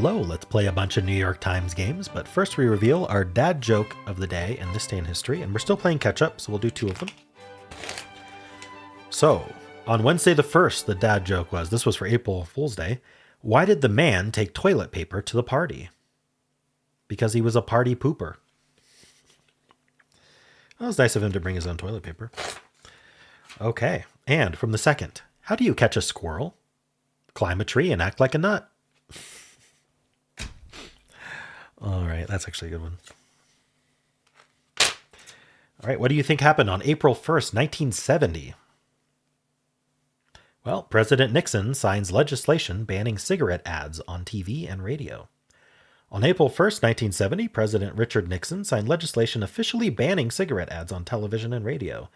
Hello, let's play a bunch of New York Times games, but first we reveal our dad joke of the day and this day in history, and we're still playing catch up, so we'll do two of them. So, on Wednesday the 1st, the dad joke was, this was for April Fool's Day, why did the man take toilet paper to the party? Because he was a party pooper. That was nice of him to bring his own toilet paper. Okay, and from the second, how do you catch a squirrel? Climb a tree and act like a nut. All right, that's actually a good one. All right, what do you think happened on April 1st, 1970? Well, President Nixon signs legislation banning cigarette ads on TV and radio. On April 1st, 1970, President Richard Nixon signed legislation officially banning cigarette ads on television and radio.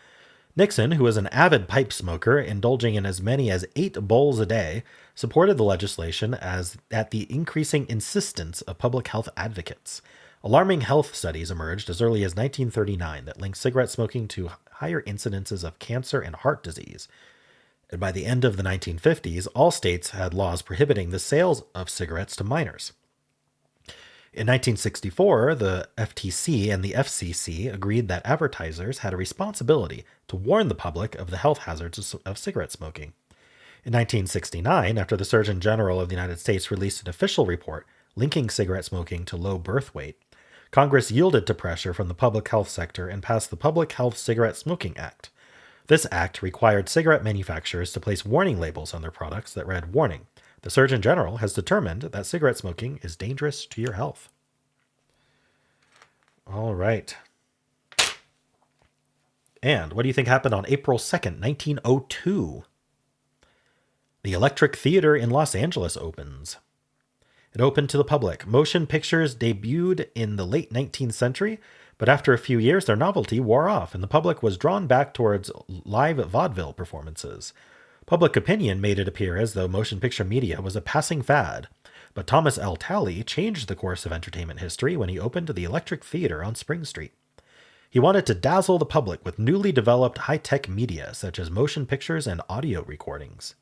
Nixon, who was an avid pipe smoker, indulging in as many as 8 bowls a day, supported the legislation at the increasing insistence of public health advocates. Alarming health studies emerged as early as 1939 that linked cigarette smoking to higher incidences of cancer and heart disease. And by the end of the 1950s, all states had laws prohibiting the sales of cigarettes to minors. In 1964, the FTC and the FCC agreed that advertisers had a responsibility to warn the public of the health hazards of cigarette smoking. In 1969, after the Surgeon General of the United States released an official report linking cigarette smoking to low birth weight, Congress yielded to pressure from the public health sector and passed the Public Health Cigarette Smoking Act. This act required cigarette manufacturers to place warning labels on their products that read, "Warning. The Surgeon General has determined that cigarette smoking is dangerous to your health." All right. And what do you think happened on April 2nd, 1902? The Electric Theater in Los Angeles opens. It opened to the public. Motion pictures debuted in the late 19th century, but after a few years, their novelty wore off, and the public was drawn back towards live vaudeville performances. Public opinion made it appear as though motion picture media was a passing fad, but Thomas L. Talley changed the course of entertainment history when he opened the Electric Theater on Spring Street. He wanted to dazzle the public with newly developed high-tech media such as motion pictures and audio recordings.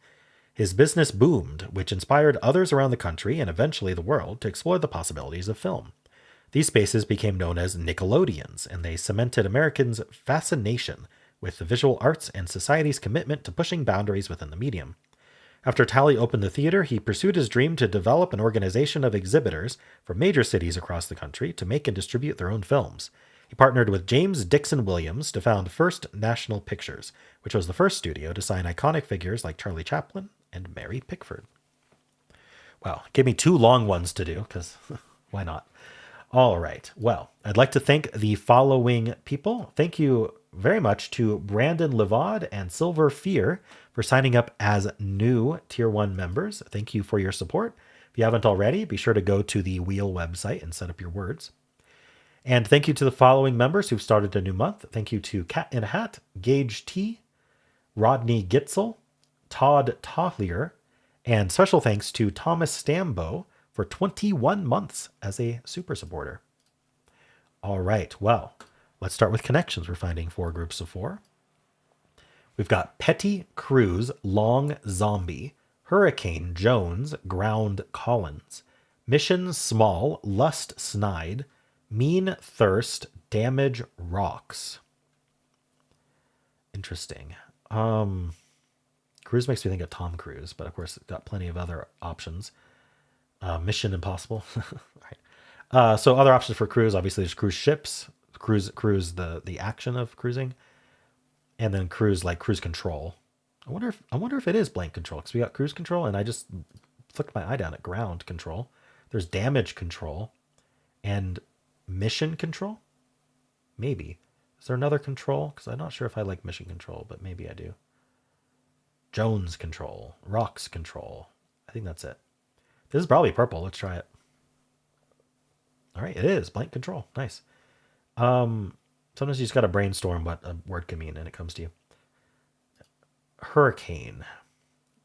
His business boomed, which inspired others around the country and eventually the world to explore the possibilities of film. These spaces became known as Nickelodeons, and they cemented Americans' fascination with the visual arts and society's commitment to pushing boundaries within the medium. After Talley opened the theater, he pursued his dream to develop an organization of exhibitors from major cities across the country to make and distribute their own films. He partnered with James Dixon Williams to found First National Pictures, which was the first studio to sign iconic figures like Charlie Chaplin and Mary Pickford. Wow, give me 2 long ones to do, because why not? All right. Well, I'd like to thank the following people. Thank you very much to Brandon Levaud and Silver Fear for signing up as new Tier 1 members. Thank you for your support. If you haven't already, be sure to go to the Wheel website and set up your words. And thank you to the following members who've started a new month. Thank you to Cat in a Hat, Gage T, Rodney Gitzel, Todd Tahlier, and special thanks to Thomas Stambo for 21 months as a super supporter. All right, well, let's start with connections. We're finding 4 groups of 4. We've got Petty Cruz, Long Zombie, Hurricane Jones, Ground Collins, Mission Small, Lust Snide, Mean Thirst, Damage Rocks. Interesting. Cruise makes me think of Tom Cruise, but of course it's got plenty of other options. Mission Impossible. Right. So other options for cruise, obviously there's cruise ships, cruise the action of cruising, and then cruise like cruise control. I wonder if it is blank control, because we got cruise control and I just flicked my eye down at ground control. There's damage control and mission control. Maybe. Is there another control? Because I'm not sure if I like mission control, but maybe I do. Jones control, rocks control. I think that's it. This is probably purple. Let's try it. All right, it is blank control. Nice. Sometimes you just got to brainstorm what a word can mean and it comes to you. Hurricane.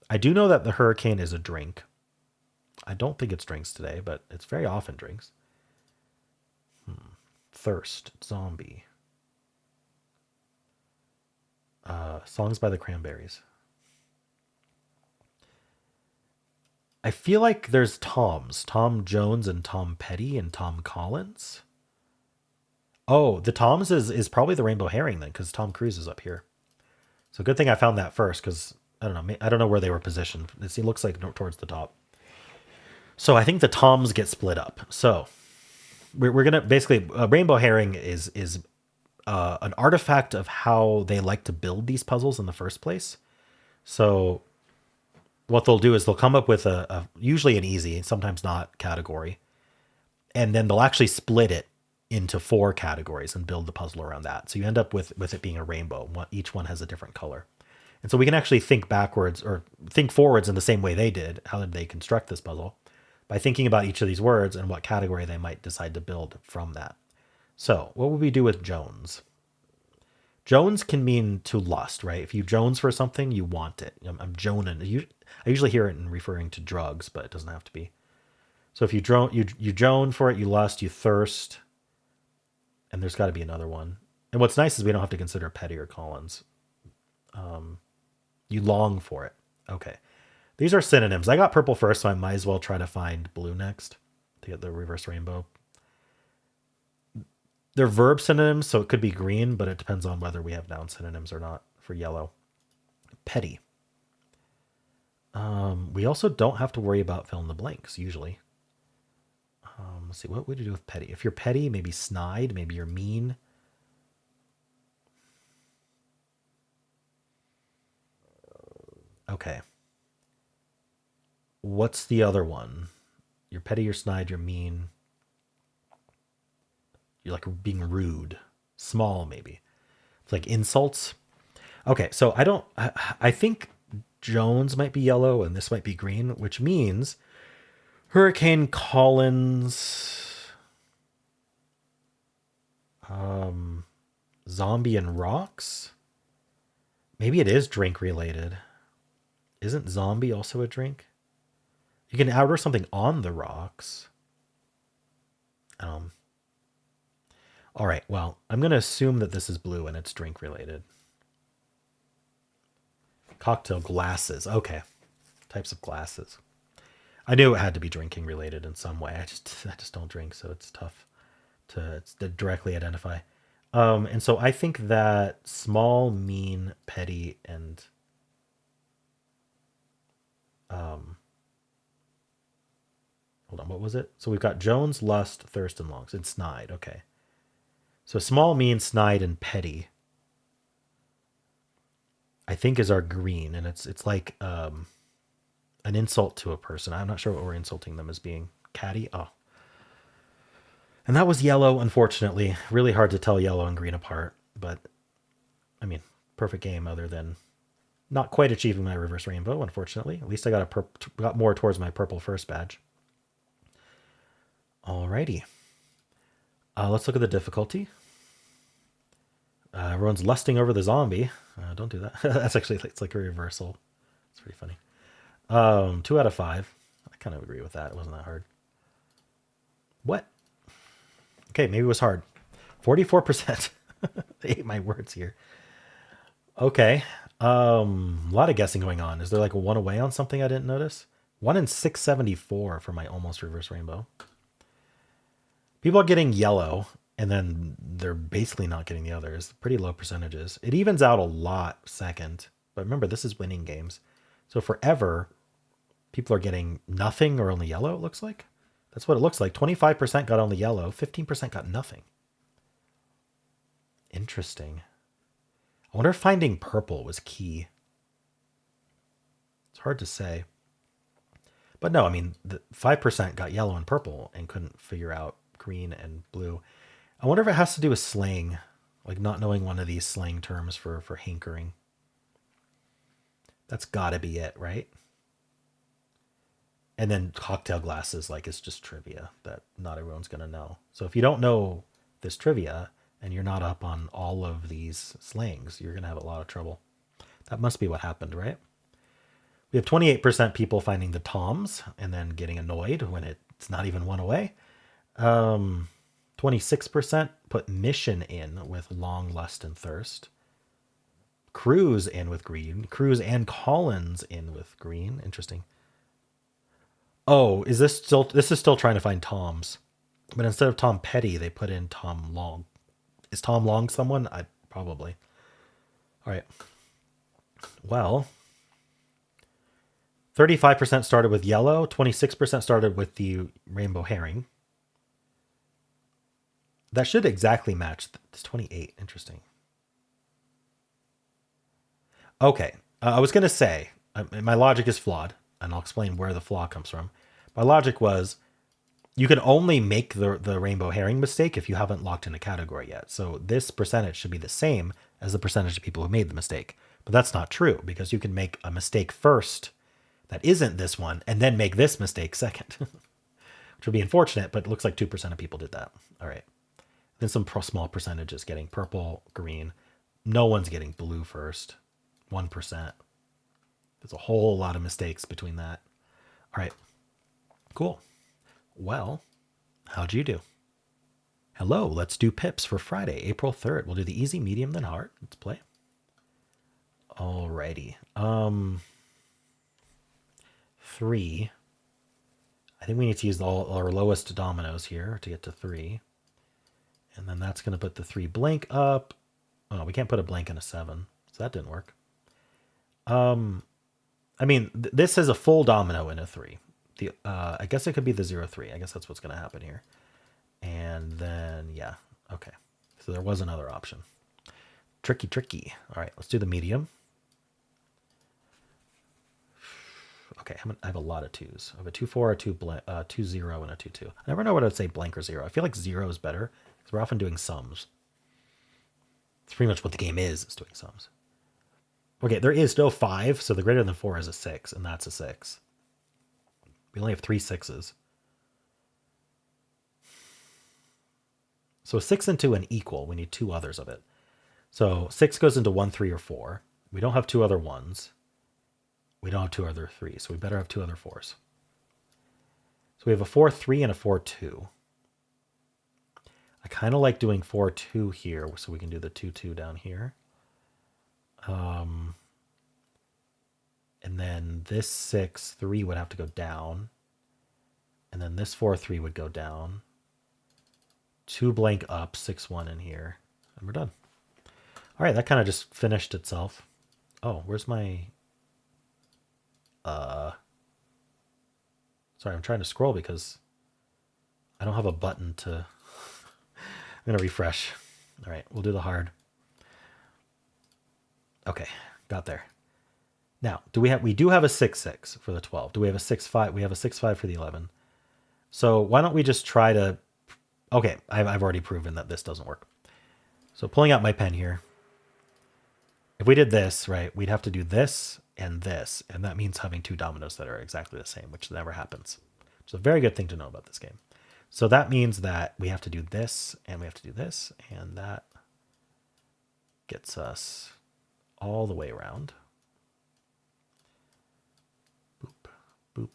I do know that the hurricane is a drink. I don't think it's drinks today, but it's very often drinks. Thirst. Zombie. Songs by the Cranberries. I feel like there's Toms, Tom Jones and Tom Petty and Tom Collins. Oh, the Toms is probably the rainbow herring then, because Tom Cruise is up here. So good thing I found that first, because I don't know. I don't know where they were positioned. It looks like towards the top. So I think the Toms get split up. So we're gonna basically rainbow herring is an artifact of how they like to build these puzzles in the first place. So what they'll do is they'll come up with a usually an easy, sometimes not category, and then they'll actually split it into 4 categories and build the puzzle around that. So you end up with it being a rainbow. Each one has a different color. And so we can actually think backwards or think forwards in the same way they did. How did they construct this puzzle? By thinking about each of these words and what category they might decide to build from that. So what would we do with Jones? Jones can mean to lust, right? If you Jones for something, you want it. I'm Jonin. I usually hear it in referring to drugs, but it doesn't have to be. So if you Joan for it, you lust, you thirst, and there's got to be another one. And what's nice is we don't have to consider Petty or Collins. You long for it. Okay. These are synonyms. I got purple first, so I might as well try to find blue next to get the reverse rainbow. They're verb synonyms, so it could be green, but it depends on whether we have noun synonyms or not for yellow. Petty. We also don't have to worry about fill in the blanks, usually. Let's see, what would you do with petty? If you're petty, maybe snide, maybe you're mean. Okay. What's the other one? You're petty, you're snide, you're mean. You're like being rude. Small, maybe. It's like insults. Okay, so I think Jones might be yellow and this might be green, which means Hurricane Collins, Zombie and Rocks. Maybe it is drink related. Isn't zombie also a drink? You can order something on the rocks. All right, well, I'm going to assume that this is blue and it's drink related. Cocktail glasses. Okay. Types of glasses. I knew it had to be drinking related in some way. I just don't drink, so it's tough to directly identify. And so I think that small, mean, petty, and hold on, what was it? So we've got Jones, lust, thirst, and longs, and snide. Okay. So small, mean, snide, and petty, I think, is our green, and it's like an insult to a person. I'm not sure what we're insulting them as being. Catty. Oh. And that was yellow, unfortunately. Really hard to tell yellow and green apart, but I mean, perfect game other than not quite achieving my reverse rainbow, unfortunately. At least I got more towards my purple first badge. Alrighty. Let's look at the difficulty. Everyone's lusting over the zombie. Don't do that. That's actually, it's like a reversal. It's pretty funny. 2 out of 5. I kind of agree with that. It wasn't that hard. What? Okay, maybe it was hard. 44%. I ate my words here. Okay. A lot of guessing going on. Is there like a 1 away on something I didn't notice? 1 in 674 for my almost reverse rainbow. People are getting yellow, and then they're basically not getting the others. Pretty low percentages. It evens out a lot second. But remember, this is winning games. So forever, people are getting nothing or only yellow, it looks like. That's what it looks like. 25% got only yellow. 15% got nothing. Interesting. I wonder if finding purple was key. It's hard to say. But no, I mean, the 5% got yellow and purple and couldn't figure out green and blue. I wonder if it has to do with slang, like not knowing one of these slang terms for hankering. That's gotta be it, right? And then cocktail glasses, like it's just trivia that not everyone's gonna know. So if you don't know this trivia and you're not up on all of these slangs, you're gonna have a lot of trouble. That must be what happened, right? We have 28% people finding the toms and then getting annoyed when it's not even 1 away. 26% put mission in with long, lust, and thirst. Cruise in with green. Cruise and Collins in with green. Interesting. Oh, is this still? This is still trying to find Toms, but instead of Tom Petty, they put in Tom Long. Is Tom Long someone? I probably. All right. Well, 35% started with yellow. 26% started with the rainbow herring. That should exactly match. It's 28. Interesting. Okay. I was gonna say my logic is flawed, and I'll explain where the flaw comes from. My logic was you can only make the rainbow herring mistake if you haven't locked in a category yet. So this percentage should be the same as the percentage of people who made the mistake. But that's not true because you can make a mistake first that isn't this one and then make this mistake second, which would be unfortunate, but it looks like 2% of people did that. All right. Then some small percentages getting purple, green. No one's getting blue first. 1%. There's a whole lot of mistakes between that. All right. Cool. Well, how'd you do? Hello, let's do pips for Friday, April 3rd. We'll do the easy, medium, then hard. Let's play. Alrighty. 3. I think we need to use all our lowest dominoes here to get to 3. And then that's going to put the 3 blank up. Oh, we can't put a blank in a 7. So that didn't work. I mean, this is a full domino in a 3. I guess it could be the 0-3. I guess that's what's going to happen here. And then, yeah. Okay. So there was another option. Tricky. All right, let's do the medium. Okay, I have a lot of 2s. I have a 2-4, a 2-0, and a 2-2. I never know what I'd say blank or 0. I feel like 0 is better because we're often doing sums. It's pretty much what the game is doing sums. Okay, there is no 5, so the greater than 4 is a 6, and that's a 6. We only have 3 6s. So 6 and 2 and equal. We need 2 others of it. So 6 goes into 1, 3, or 4. We don't have 2 other 1s. We don't have 2 other 3s, so we better have 2 other 4s. So we have a 4-3 and a 4-2. I kind of like doing 4-2 here, so we can do the 2-2 down here. And then this 6-3 would have to go down. And then this 4-3 would go down. 2 blank up, 6-1 in here. And we're done. All right, that kind of just finished itself. Oh, where's my... Sorry, I'm trying to scroll because I don't have a button to... I'm going to refresh. All right, we'll do the hard. Okay, got there. Now, we do have a 6-6 for the 12. Do we have a 6-5? We have a 6-5 for the 11. So why don't we just try to... Okay, I've already proven that this doesn't work. So pulling out my pen here. If we did this, right, we'd have to do this, and that means having 2 dominoes that are exactly the same, which never happens. It's a very good thing to know about this game. So that means that we have to do this, and we have to do this, and that gets us all the way around. Boop, boop,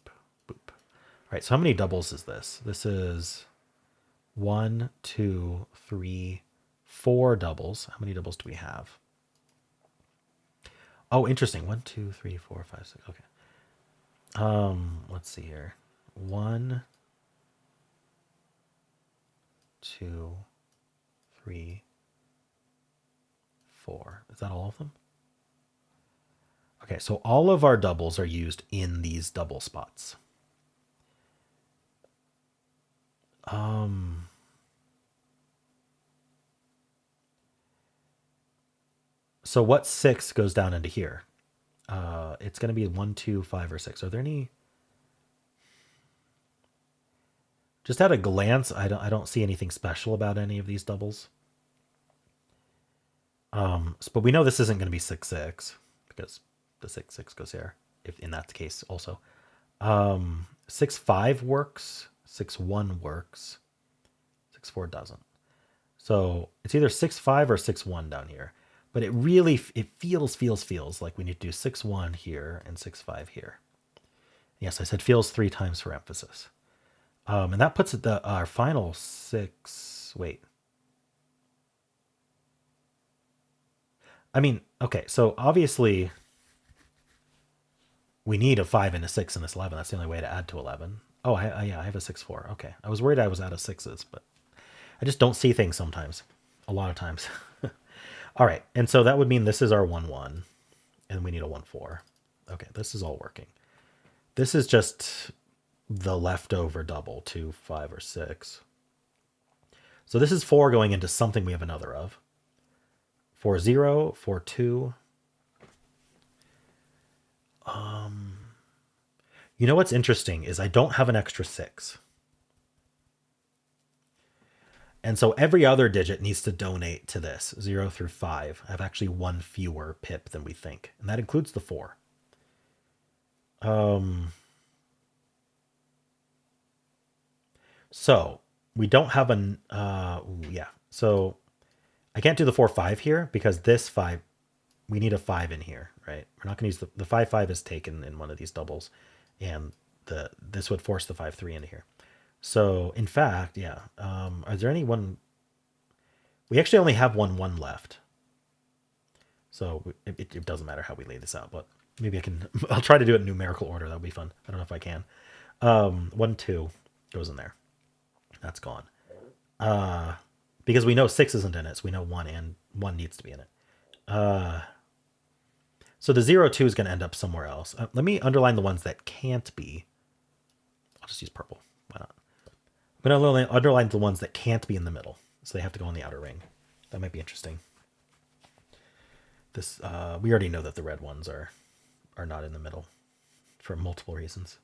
boop. All right, so how many doubles is this? This is 1, 2, 3, 4 doubles. How many doubles do we have? Oh, interesting. 1, 2, 3, 4, 5, 6. Okay. Let's see here. 1, 2, 3, 4. Is that all of them? Okay, so all of our doubles are used in these double spots. So what 6 goes down into here? It's going to be 1, 2, 5, or 6. Are there any? Just at a glance, I don't see anything special about any of these doubles. But we know this isn't going to be 6, 6 because the 6, 6 goes here. If in that case also, 6, 5 works. 6, 1 works. 6, 4 doesn't. So it's either 6, 5 or 6, 1 down here. But it really, it feels like we need to do 6, 1 here and 6, 5 here. Yes, I said feels 3 times for emphasis. And that puts it our final 6. Wait. I mean, okay, so obviously We need a 5 and a 6 in this 11. That's the only way to add to 11. Oh, yeah, I have a 6-4. Okay. I was worried I was out of 6s, but I just don't see things sometimes. A lot of times. All right. And so that would mean this is our 1-1. And we need a 1-4. Okay, this is all working. This is just the leftover double, 2, 5, or 6. So this is 4 going into something we have another of. 4-0, 4-2. You know what's interesting is I don't have an extra 6. And so every other digit needs to donate to this, 0 through 5. I have actually one fewer pip than we think, and that includes the 4. So we don't have an, yeah. So I can't do the 4-5 here because this 5, we need a 5 in here, right? We're not going to use the 5-5 is taken in one of these doubles, and this would force the 5-3 into here. So in fact, yeah. Is there any one? We actually only have 1-1 left. So it doesn't matter how we lay this out, but maybe I can, I'll try to do it in numerical order. That'll be fun. I don't know if I can. 1-2 goes in there. That's gone. Because we know 6 isn't in it, so we know 1 and 1 needs to be in it. So the 0-2 is going to end up somewhere else. Let me underline the ones that can't be. I'll just use purple. Why not? I'm going to underline the ones that can't be in the middle. So they have to go in the outer ring. That might be interesting. This we already know that the red ones are not in the middle for multiple reasons.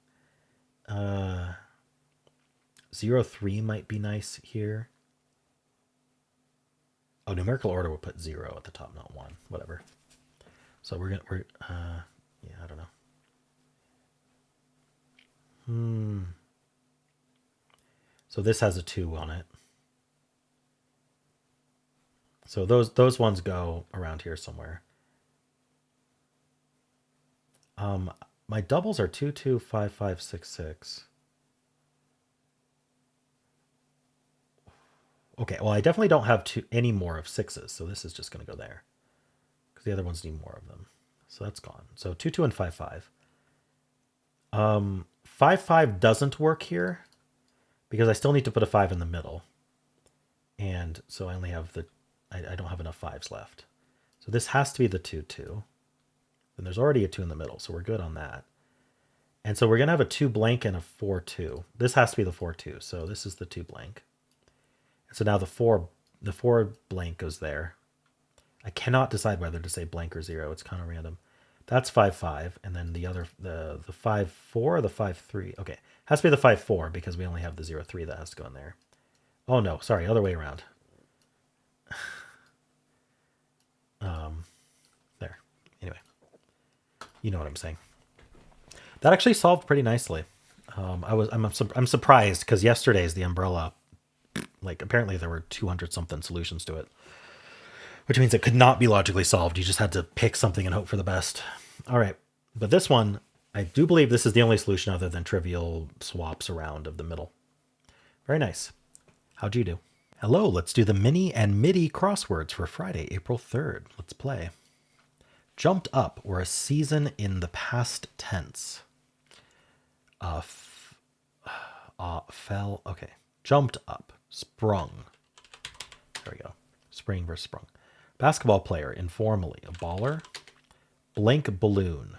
0-3 might be nice here. Oh, numerical order will put 0 at the top, not 1. Whatever. So we're yeah, I don't know. So this has a 2 on it. So those ones go around here somewhere. My doubles are 2-2, 5-5, 6-6. Okay, well, I definitely don't have any more of 6s, so this is just going to go there. Because the other ones need more of them. So that's gone. So 2-2 and 5-5. 5-5 doesn't work here because I still need to put a 5 in the middle. And so I only have I don't have enough 5s left. So this has to be the 2-2. And there's already a 2 in the middle, so we're good on that. And so we're going to have a 2 blank and a 4-2. This has to be the 4-2, so this is the 2 blank. And so now the 4 blank goes there. I cannot decide whether to say blank or 0. It's kind of random. That's 5-5, and then the other the 5-4 or the 5-3. Okay, has to be the 5-4 because we only have the 0-3 that has to go in there. Oh no, sorry, other way around. There. Anyway, you know what I'm saying. That actually solved pretty nicely. I'm surprised because yesterday's the umbrella, like apparently there were 200 something solutions to it, which means it could not be logically solved. You just had to pick something and hope for the best. All right, but this one, I do believe this is the only solution other than trivial swaps around of the middle. Very nice. How'd you do? Hello, let's do the mini and Midi crosswords for Friday, April 3rd. Let's play. Jumped up, or a season in the past tense. Fell, okay. Jumped up, sprung. There we go. Spring versus sprung. Basketball player, informally. A baller. Blank balloon,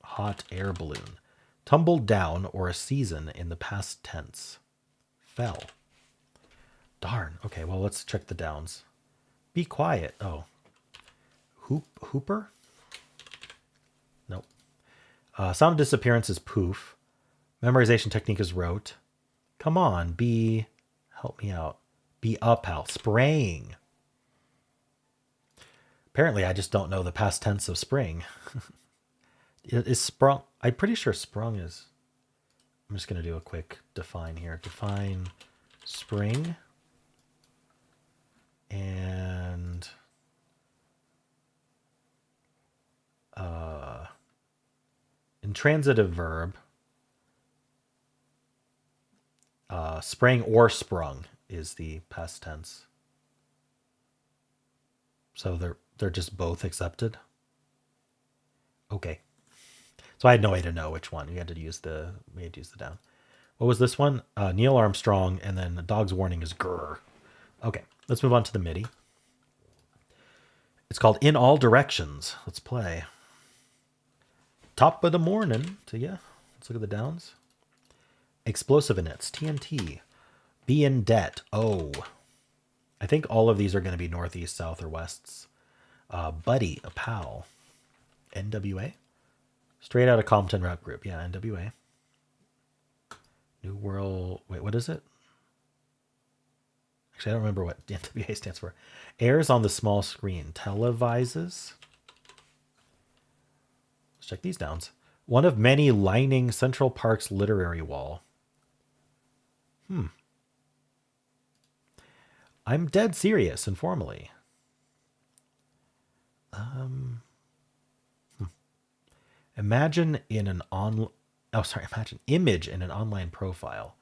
hot air balloon. Tumbled down, or a season in the past tense. Fell. Darn. Okay, well, let's check the downs. Be quiet. Oh. Hooper? Nope. Sound disappearance is poof. Memorization technique is rote. Come on, help me out. Be up, pal. Spraying. Apparently, I just don't know the past tense of spring. Is sprung? I'm pretty sure sprung is. I'm just going to do a quick define here. Define spring. And intransitive verb, sprang or sprung is the past tense. So they're just both accepted. Okay. So I had no way to know which one. We had to use the down. What was this one? Neil Armstrong, and then the dog's warning is grr. Okay, let's move on to the MIDI. It's called In All Directions. Let's play. Top of the morning to you. Let's look at the downs. Explosive Inits, TNT. Be in Debt, O. I think all of these are going to be northeast, south, or wests. Buddy, a pal. NWA. Straight out of Compton Rap Group. Yeah, NWA. New World. Wait, what is it? Actually, I don't remember what NWA stands for. Airs on the small screen. Televises. Let's check these downs. One of many lining Central Park's literary wall. I'm dead serious informally. Imagine in an image in an online profile.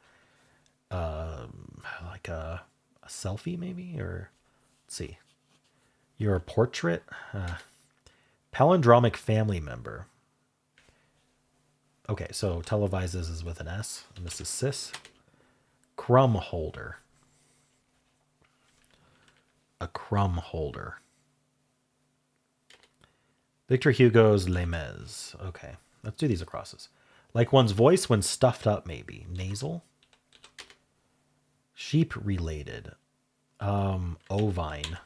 Like a selfie maybe, or let's see. Your portrait. Palindromic family member. Okay, so televises is with an S, and this is cis. Crumb holder. A crumb holder. Victor Hugo's Les Mis. Okay, let's do these acrosses. Like one's voice when stuffed up, maybe. Nasal. Sheep related. Ovine.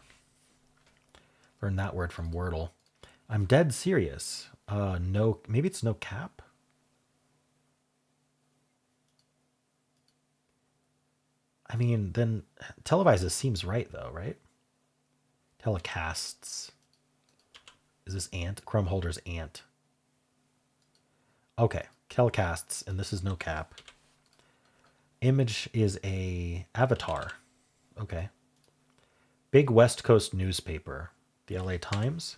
Learned that word from Wordle. I'm dead serious. No, maybe it's no cap. I mean, then televises seems right though, right? Telecasts. Is this ant? Crumb holder's ant. Okay, telecasts, and this is no cap. Image is a avatar. Okay. Big West Coast newspaper. The LA Times.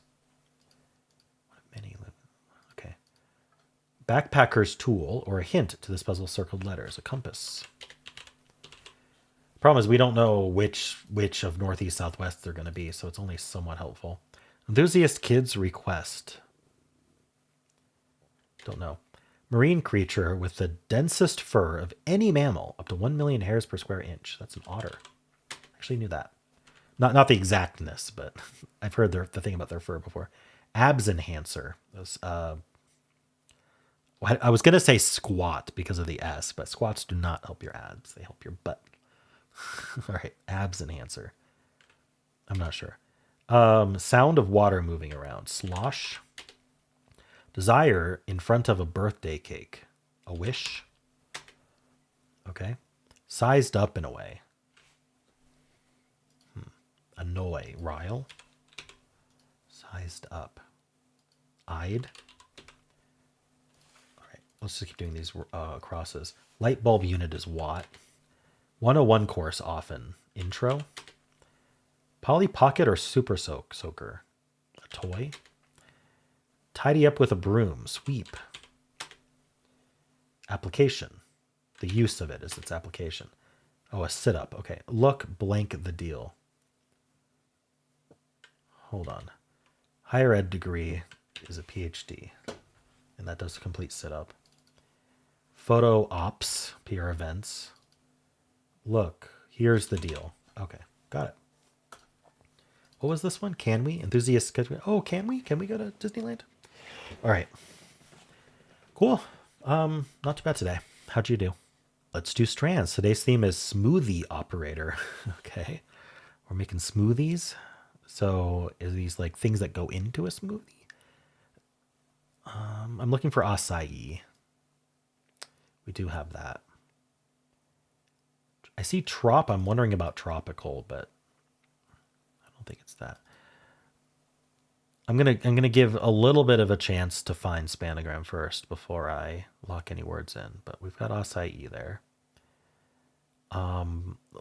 Okay. Backpacker's tool, or a hint to this puzzle circled letters. A compass. Problem is we don't know which of northeast southwest they're going to be, so it's only somewhat helpful. Enthusiast kids request. Don't know. Marine creature with the densest fur of any mammal, up to 1 million hairs per square inch. That's an otter. Actually knew that. Not the exactness, but I've heard the thing about their fur before. Abs enhancer. I was going to say squat because of the S, but squats do not help your abs. They help your butt. All right, abs enhancer. I'm not sure. Sound of water moving around. Slosh. Desire in front of a birthday cake. A wish. Okay. Sized up in a way. Annoy. Rile. Sized up. Eyed. All right. Let's just keep doing these crosses. Light bulb unit is watt. 101 course often. Intro. Polly Pocket or Super Soaker. A toy. Tidy up with a broom. Sweep. Application. The use of it is its application. Oh, a sit-up. Okay. Look blank the deal. Hold on. Higher ed degree is a PhD. And that does complete sit-up. Photo ops. PR events. Look. Here's the deal. Okay. Got it. What was this one? Can we? Enthusiast. Oh, can we? Can we go to Disneyland? All right. Cool. Not too bad today. How'd you do? Let's do Strands. Today's theme is smoothie operator. Okay. We're making smoothies. So is these like things that go into a smoothie? I'm looking for acai. We do have that. I see trop. I'm wondering about tropical, but I don't think it's that. I'm gonna give a little bit of a chance to find Spanogram first before I lock any words in. But we've got acai there.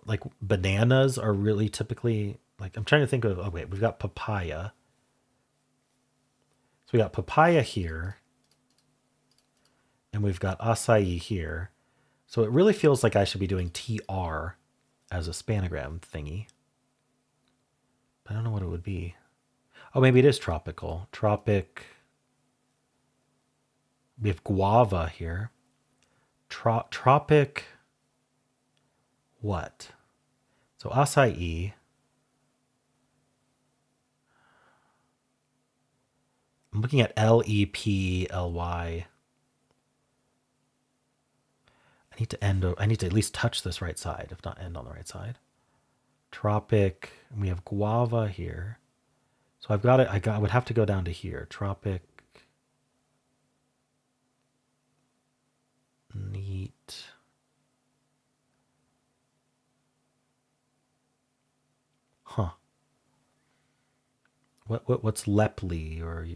Like bananas are really typically like I'm trying to think of. Oh wait, we've got papaya. So we got papaya here, and we've got acai here. So it really feels like I should be doing TR as a Spanogram thingy. But I don't know what it would be. Oh, maybe it is tropical. Tropic We have guava here. Tropic what? So acai. I'm looking at Leply. I need to at least touch this right side, if not end on the right side. Tropic, and we have guava here. So I would have to go down to here. Tropic. Neat. Huh. What's Leply or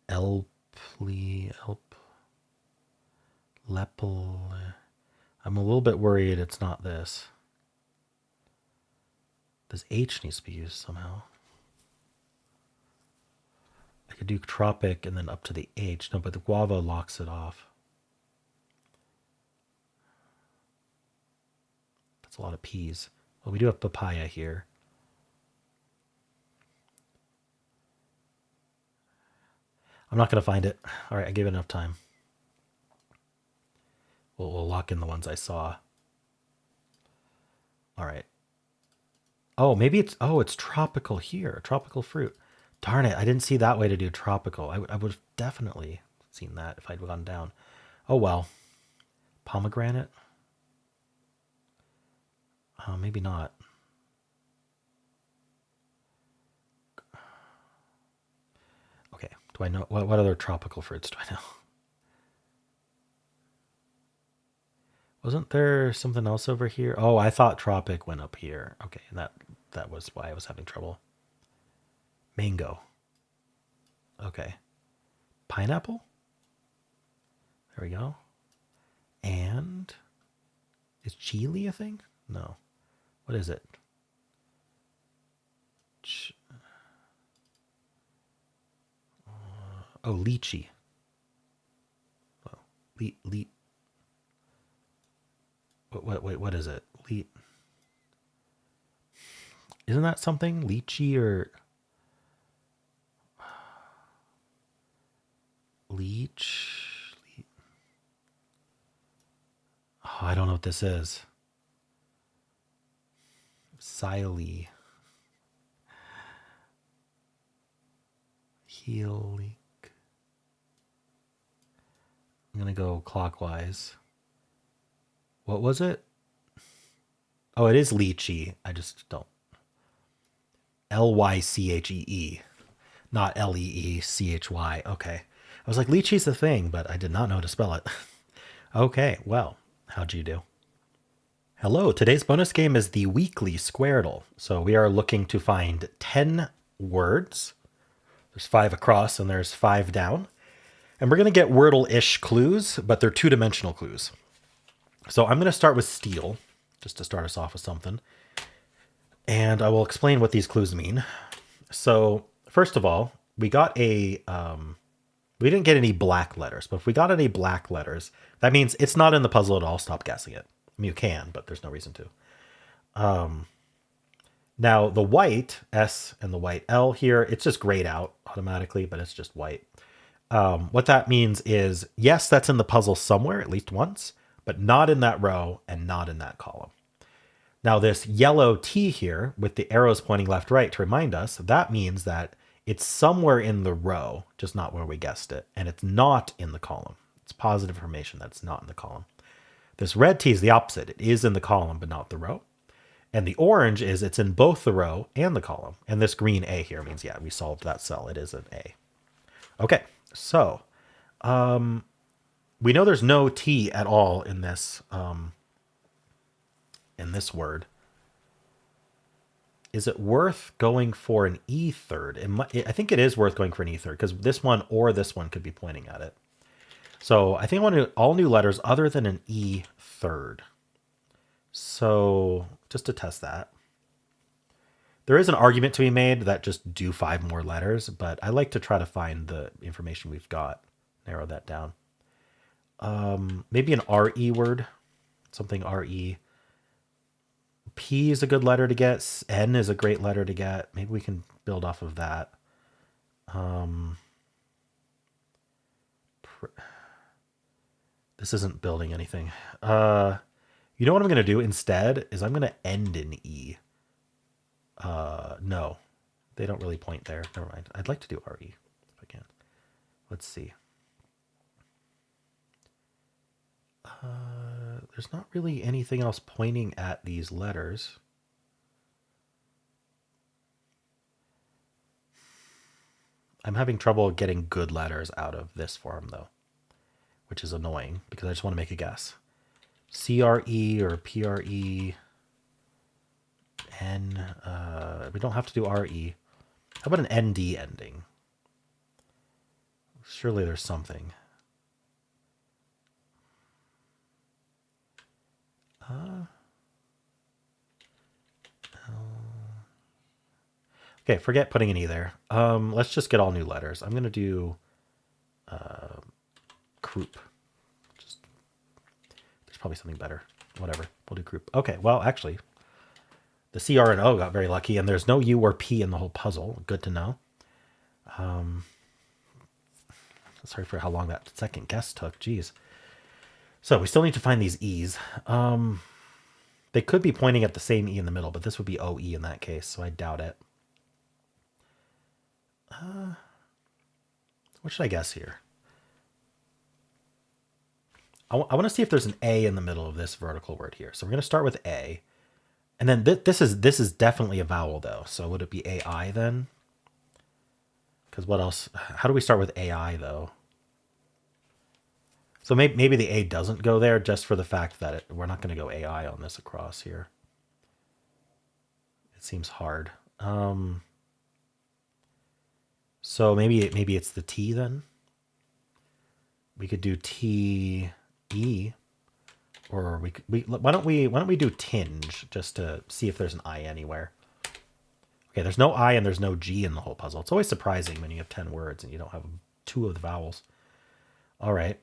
Elply? Lepl. I'm a little bit worried it's not this. This H needs to be used somehow. I could do tropic and then up to the H. No, but the guava locks it off. That's a lot of P's. Well, we do have papaya here. I'm not going to find it. All right, I gave it enough time. We'll lock in the ones I saw. All right. Oh, maybe it's tropical here. Tropical fruit. Darn it, I didn't see that way to do tropical. I would have definitely seen that if I'd gone down. Oh, well. Pomegranate? Maybe not. Okay, do I know? What other tropical fruits do I know? Wasn't there something else over here? Oh, I thought tropic went up here. Okay, and that was why I was having trouble. Mango. Okay. Pineapple? There we go. And is chili a thing? No. What is it? Oh, lychee. Oh, what is it? Isn't that something? Lychee or leech? Oh, I don't know what this is. Siley. Healing. I'm going to go clockwise. What was it? Oh, it is lychee. I just don't. Lychee, not Leechy. Okay. I was like, lychee's the thing, but I did not know how to spell it. Okay, well, how'd you do? Hello, today's bonus game is the weekly Squaredle. So we are looking to find 10 words. There's 5 across and there's 5 down. And we're going to get Wordle-ish clues, but they're 2-dimensional clues. So I'm going to start with steel, just to start us off with something. And I will explain what these clues mean. So first of all, we got we didn't get any black letters, but if we got any black letters, that means it's not in the puzzle at all. Stop guessing it. I mean, you can, but there's no reason to. Now the white S and the white L here, it's just grayed out automatically, but it's just white. What that means is, yes, that's in the puzzle somewhere, at least once, but not in that row and not in that column. Now this yellow T here with the arrows pointing left, right to remind us, that means that it's somewhere in the row, just not where we guessed it. And it's not in the column. It's positive information that's not in the column. This red T is the opposite. It is in the column, but not the row. And the orange is it's in both the row and the column. And this green A here means, yeah, we solved that cell. It is an A. Okay, so we know there's no T at all in this word. Is it worth going for an E third? I think it is worth going for an E third because this one or this one could be pointing at it. So I think I want to do all new letters other than an E third. So just to test that. There is an argument to be made that just do 5 more letters, but I like to try to find the information we've got, narrow that down. Maybe an RE word, something RE. P is a good letter to get. N is a great letter to get. Maybe we can build off of that. This isn't building anything. You know what I'm going to do instead is I'm going to end in E. No, they don't really point there. Never mind. I'd like to do RE if I can. Let's see. There's not really anything else pointing at these letters. I'm having trouble getting good letters out of this form, though, which is annoying because I just want to make a guess. CRE or PRE. N. We don't have to do RE. How about an ND ending? Surely there's something. Okay, forget putting an E there. Let's just get all new letters. I'm going to do croup. There's probably something better. Whatever. We'll do croup. Okay, well, actually, the CR and O got very lucky, and there's no U or P in the whole puzzle. Good to know. Sorry for how long that second guess took. Jeez. So we still need to find these E's. They could be pointing at the same E in the middle, but this would be OE in that case, so I doubt it. What should I guess here? I want to see if there's an A in the middle of this vertical word here. So we're going to start with A. And then this is definitely a vowel, though. So would it be AI then? Because what else? How do we start with AI, though? So maybe the A doesn't go there just for the fact that we're not going to go AI on this across here. It seems hard. So maybe it's the T then. We could do T E, or why don't we do tinge just to see if there's an I anywhere. Okay, there's no I and there's no G in the whole puzzle. It's always surprising when you have 10 words and you don't have 2 of the vowels. All right.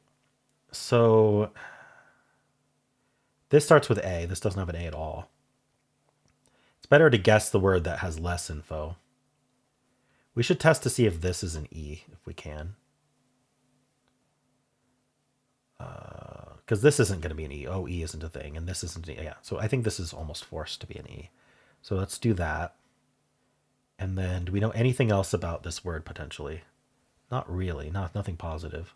So this starts with A. This doesn't have an A at all. It's better to guess the word that has less info. We should test to see if this is an E, if we can. Because this isn't going to be an E. OE isn't a thing, and this isn't an E. Yeah, so I think this is almost forced to be an E. So let's do that. And then do we know anything else about this word potentially? Not really. Nothing positive.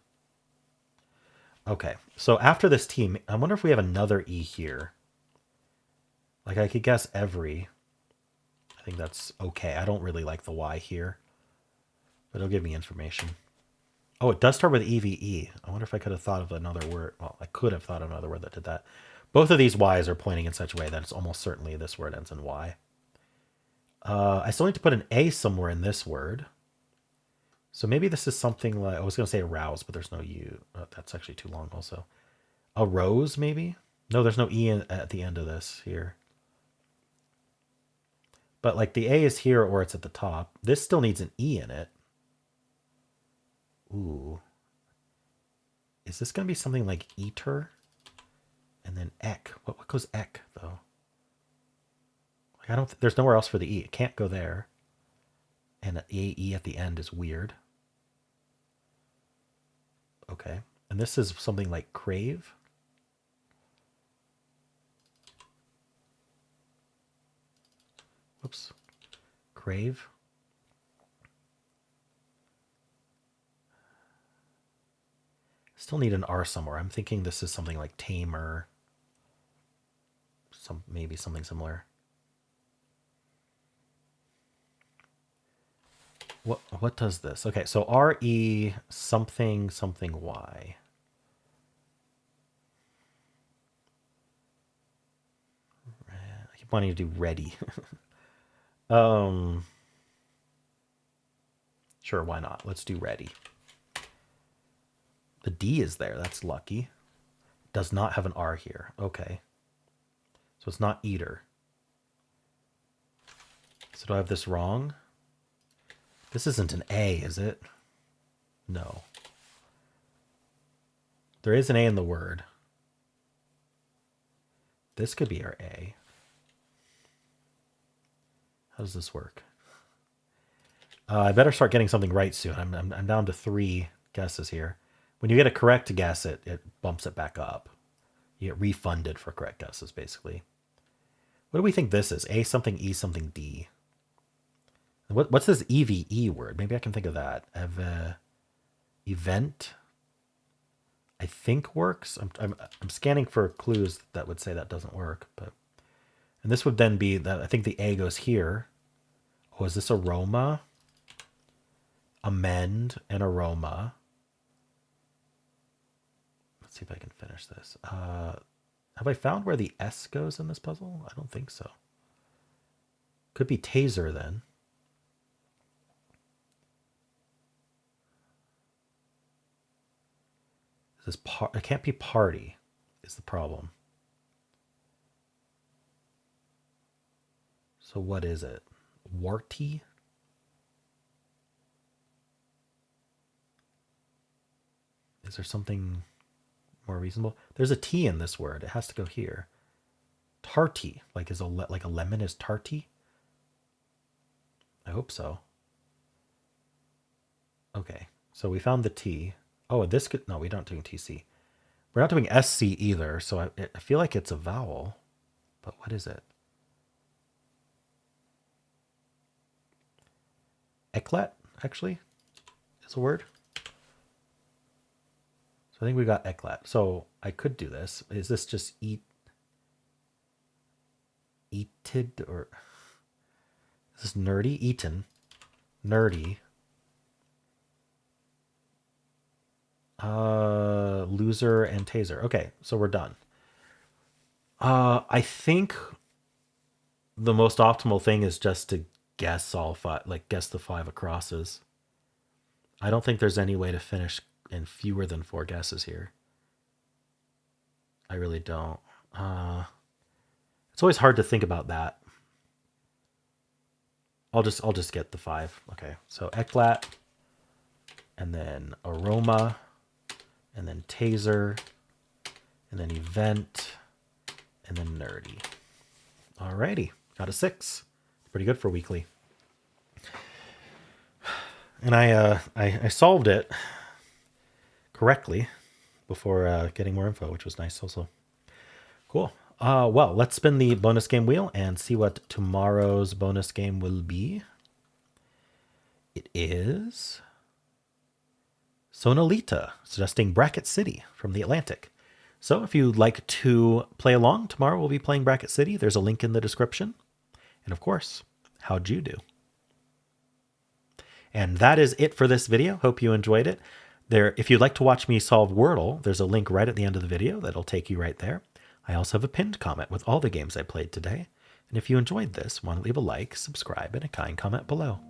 Okay, so after this T, I wonder if we have another E here. Like I could guess every. I think that's okay. I don't really like the Y here, but it'll give me information. Oh, it does start with EVE. I wonder if I could have thought of another word. Well, I could have thought of another word that did that. Both of these Y's are pointing in such a way that it's almost certainly this word ends in Y. I still need to put an A somewhere in this word. So maybe this is something like, I was going to say arouse, but there's no U. That's actually too long also. A rose, maybe? No, there's no E at the end of this here. But like the A is here or it's at the top. This still needs an E in it. Ooh. Is this going to be something like eater? And then ek. What goes ek, though? Like there's nowhere else for the E. It can't go there. And E at the end is weird. Okay. And this is something like crave. Whoops. Crave. Still need an R somewhere. I'm thinking this is something like tamer. Maybe something similar. What does this? Okay, so RE something something Y. I keep wanting to do ready. Sure, why not? Let's do ready. The D is there. That's lucky. Does not have an R here. Okay. So it's not eater. So do I have this wrong? This isn't an A, is it? No. There is an A in the word. This could be our A. How does this work? I better start getting something right soon. I'm down to 3 guesses here. When you get a correct guess, it bumps it back up. You get refunded for correct guesses, basically. What do we think this is? A something, E something, D. What's this EVE word? Maybe I can think of that. Event, I think works. I'm scanning for clues that would say that doesn't work, but and this would then be that I think the A goes here. Oh, is this aroma? Amend and aroma. Let's see if I can finish this. Have I found where the S goes in this puzzle? I don't think so. Could be taser then. It can't be party is the problem. So what is it? Warty? Is there something more reasonable? There's a T in this word. It has to go here. Tarty, like like a lemon is tarty? I hope so. Okay, so we found the T. Oh, this could, no, we're not doing TC. We're not doing SC either, so I feel like it's a vowel, but what is it? Eclat, actually, is a word. So I think we got eclat. So I could do this. Is this just eated, or is this nerdy? Eaten, nerdy. Loser and taser. Okay, so we're done. I think the most optimal thing is just to guess all five, like guess the 5 acrosses. I don't think there's any way to finish in fewer than 4 guesses here. I really don't. It's always hard to think about that. I'll just get the 5. Okay, so eclat, and then aroma, and then taser, and then event, and then nerdy. Alrighty, got a 6. Pretty good for weekly. And I solved it correctly before getting more info, which was nice also. Cool. Well, let's spin the bonus game wheel and see what tomorrow's bonus game will be. It is Sonolita, suggesting Bracket City from the Atlantic. So if you'd like to play along, tomorrow we'll be playing Bracket City. There's a link in the description. And of course, how'd you do? And that is it for this video. Hope you enjoyed it. If you'd like to watch me solve Wordle, there's a link right at the end of the video that'll take you right there. I also have a pinned comment with all the games I played today. And if you enjoyed this, want to leave a like, subscribe, and a kind comment below.